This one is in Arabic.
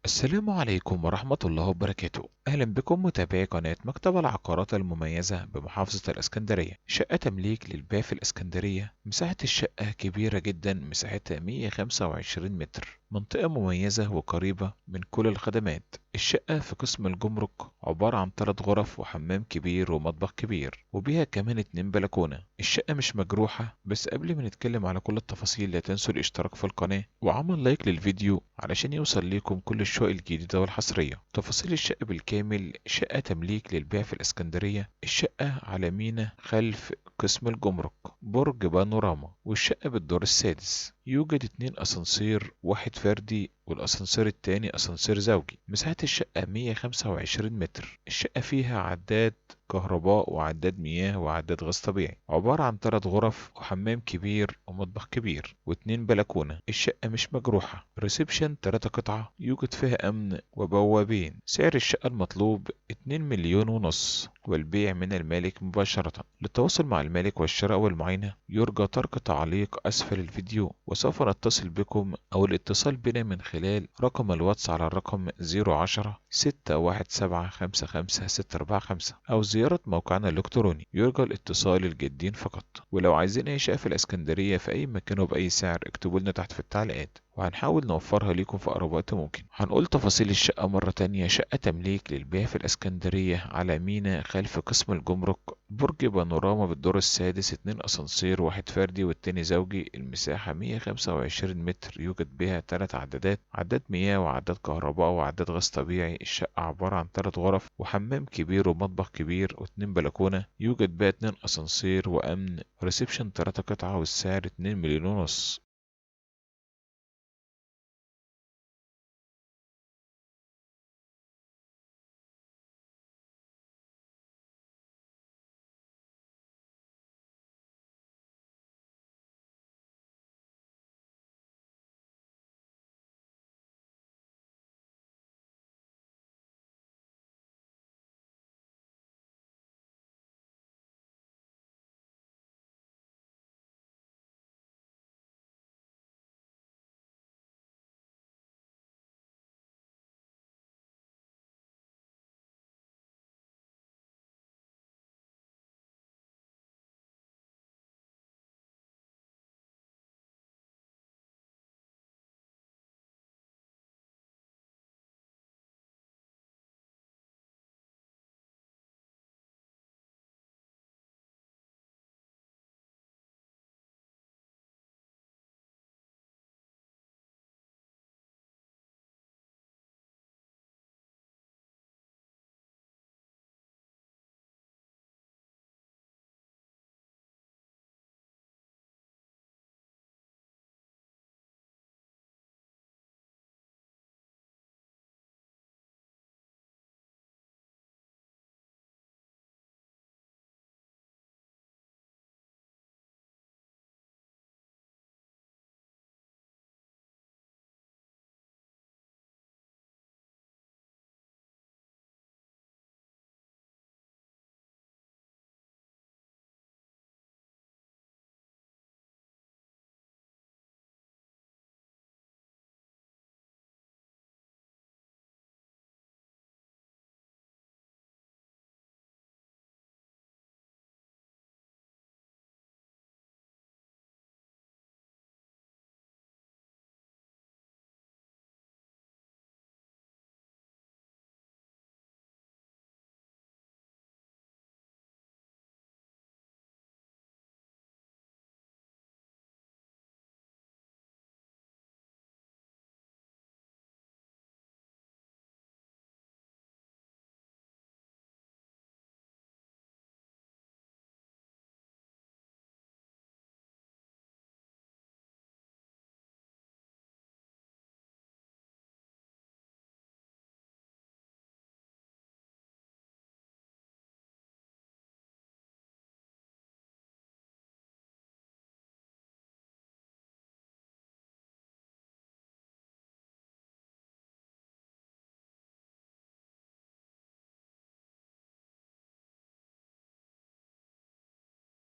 السلام عليكم ورحمة الله وبركاته. أهلا بكم متابعي قناة مكتب العقارات المميزة بمحافظة الإسكندرية. شقة تمليك للبيع في الإسكندرية. مساحة الشقة كبيرة جدا، مساحتها 125 متر، منطقة مميزة وقريبة من كل الخدمات. الشقة في قسم الجمرك، عبارة عن 3 غرف وحمام كبير ومطبخ كبير، وبيها كمان 2 بلكونة. الشقة مش مجروحة، بس قبل ما نتكلم على كل التفاصيل لا تنسوا الاشتراك في القناة وعمل لايك للفيديو علشان يوصل لكم كل الشقق الجديدة والحصرية. تفاصيل الشقة بالكامل: شقة تمليك للبيع في الإسكندرية. الشقة على مينا خلف قسم الجمرك، برج بانوراما، والشقة بالدور السادس. يوجد 2 أسانسير، واحد فردي والأسانسير التاني أسانسير زوجي. مساحة الشقة 125 متر. الشقة فيها عداد كهرباء وعداد مياه وعداد غاز طبيعي، عبارة عن 3 غرف وحمام كبير ومطبخ كبير و2 بلكونة. الشقة مش مجروحة. ريسبشن 3 قطعة، يوجد فيها أمن وبوابين. سعر الشقة المطلوب 2 مليون ونص، والبيع من المالك مباشرة. للتواصل مع المالك والشراء والمعاينة يرجى ترك تعليق أسفل الفيديو، وسوف نتصل بكم أو الاتصال بنا من خلال رقم الواتس على الرقم 010 617 55645 أو زيارة موقعنا الإلكتروني. يرجى الاتصال الجادين فقط. ولو عايزين أي شقة في الإسكندرية في أي مكان وبأي سعر اكتبوا لنا تحت في التعليقات وهنحاول نوفرها ليكم في أقرب وقت ممكن. هنقول تفاصيل الشقة مرة تانية. شقة تمليك للبيع في الإسكندرية على مينا خلف قسم الجمرك، برج بانوراما بالدور السادس، 2 أسانسير، واحد فردي والتاني زوجي. المساحة 125 متر، يوجد بها 3 عدادات، عداد مياه وعداد كهرباء وعداد غاز طبيعي. الشقة عبارة عن 3 غرف وحمام كبير ومطبخ كبير و2 بلكونة. يوجد بها 2 أسانسير وأمن. ريسبشن 3 قطعة، والسعر 2 مليون ونص،